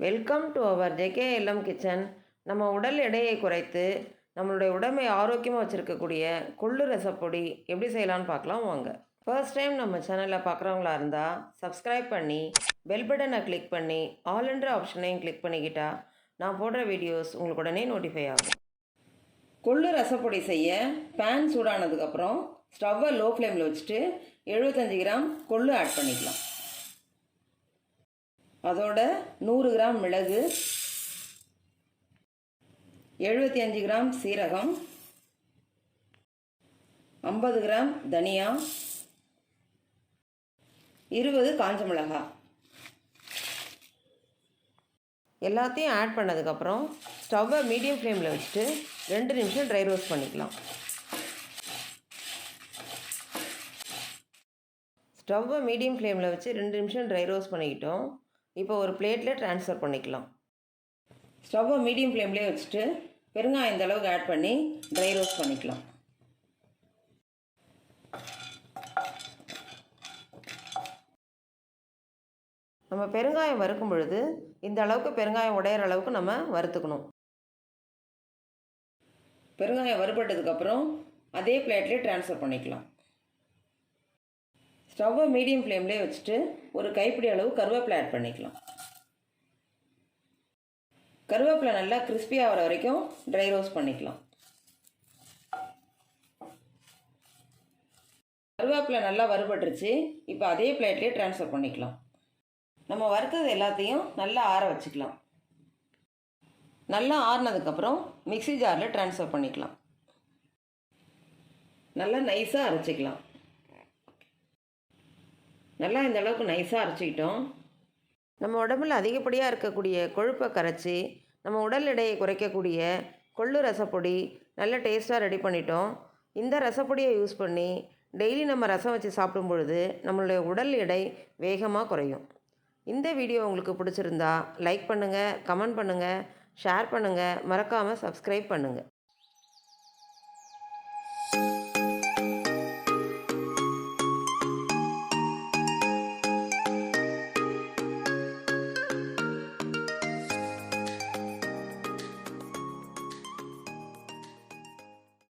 Welcome to our JKLM kitchen. நம்ம உடல் எடையை குறைத்து நம்மளுடைய உடம்பை ஆரோக்கியமாக வச்சுருக்கக்கூடிய கொள்ளு ரசப்பொடி எப்படி செய்யலான்னு பார்க்கலாம் வாங்க. ஃபர்ஸ்ட் டைம் நம்ம சேனலில் பார்க்குறவங்களா இருந்தால் சப்ஸ்கிரைப் பண்ணி பெல் பட்டனை கிளிக் பண்ணி ஆல்ன்ற ஆப்ஷனையும் கிளிக் பண்ணிக்கிட்டா நான் போடுற வீடியோஸ் உங்களுக்கு உடனே நோட்டிஃபை ஆகும். கொள்ளு ரசப்பொடி செய்ய பேன் சூடானதுக்கப்புறம் ஸ்டவ்வை லோ ஃப்ளேமில் வச்சுட்டு 75 கிராம் கொள்ளு ஆட் பண்ணிக்கலாம். அதோட 100 கிராம் மிளகு, 75 கிராம் சீரகம், 50 கிராம் தனியா, 20 காஞ்ச மிளகாய் எல்லாத்தையும் ஆட் பண்ணதுக்கப்புறம் ஸ்டவ்வை மீடியம் ஃப்ளேமில் வச்சுட்டு 2 நிமிஷம் ட்ரை ரோஸ்ட் பண்ணிக்கலாம். ஸ்டவ்வை மீடியம் ஃப்ளேமில் வச்சு 2 நிமிஷம் ட்ரை ரோஸ்ட் பண்ணிக்கிட்டோம். இப்போ ஒரு பிளேட்டில் ட்ரான்ஸ்ஃபர் பண்ணிக்கலாம். ஸ்டவ்வை மீடியம் ஃப்ளேம்லேயே வச்சுட்டு பெருங்காயம் இந்த அளவுக்கு ஆட் பண்ணி ட்ரை ரோஸ்ட் பண்ணிக்கலாம். நம்ம பெருங்காயம் வறுக்கும் பொழுது இந்த அளவுக்கு பெருங்காயம் உடையிற அளவுக்கு நம்ம வறுத்துக்கணும். பெருங்காயம் வறுபட்டதுக்கப்புறம் அதே பிளேட்லேயே ட்ரான்ஸ்ஃபர் பண்ணிக்கலாம். ஸ்டவ்வை மீடியம் ஃப்ளேம்லேயே வச்சுட்டு ஒரு கைப்பிடி அளவு கருவேப்பிலை ஆட் பண்ணிக்கலாம். கருவேப்பிலை நல்லா கிறிஸ்பி ஆகிற வரைக்கும் ட்ரை ரோஸ்ட் பண்ணிக்கலாம். கருவேப்பிலை நல்லா வறுபட்டுருச்சு. இப்போ அதே பிளேட்லேயே ட்ரான்ஸ்ஃபர் பண்ணிக்கலாம். நம்ம வறுத்தது எல்லாத்தையும் நல்லா ஆற வச்சுக்கலாம். நல்லா ஆறினதுக்கப்புறம் மிக்ஸி ஜாரில் ட்ரான்ஸ்ஃபர் பண்ணிக்கலாம். நல்லா நைஸாக அரைச்சிக்கலாம். நல்லா இந்த அளவுக்கு நைஸாக அரைச்சிக்கிட்டோம். நம்ம உடம்புல அதிகப்படியாக இருக்கக்கூடிய கொழுப்பை கரைச்சி நம்ம உடல் எடையை குறைக்கக்கூடிய கொள்ளு ரசப்பொடி நல்ல டேஸ்ட்டாக ரெடி பண்ணிட்டோம். இந்த ரசப்பொடியை யூஸ் பண்ணி டெய்லி நம்ம ரசம் வச்சு சாப்பிடும் பொழுது நம்மளுடைய உடல் எடை வேகமாக குறையும். இந்த வீடியோ உங்களுக்கு பிடிச்சிருந்தா லைக் பண்ணுங்கள், கமெண்ட் பண்ணுங்கள், ஷேர் பண்ணுங்கள், மறக்காமல் சப்ஸ்கிரைப் பண்ணுங்கள்.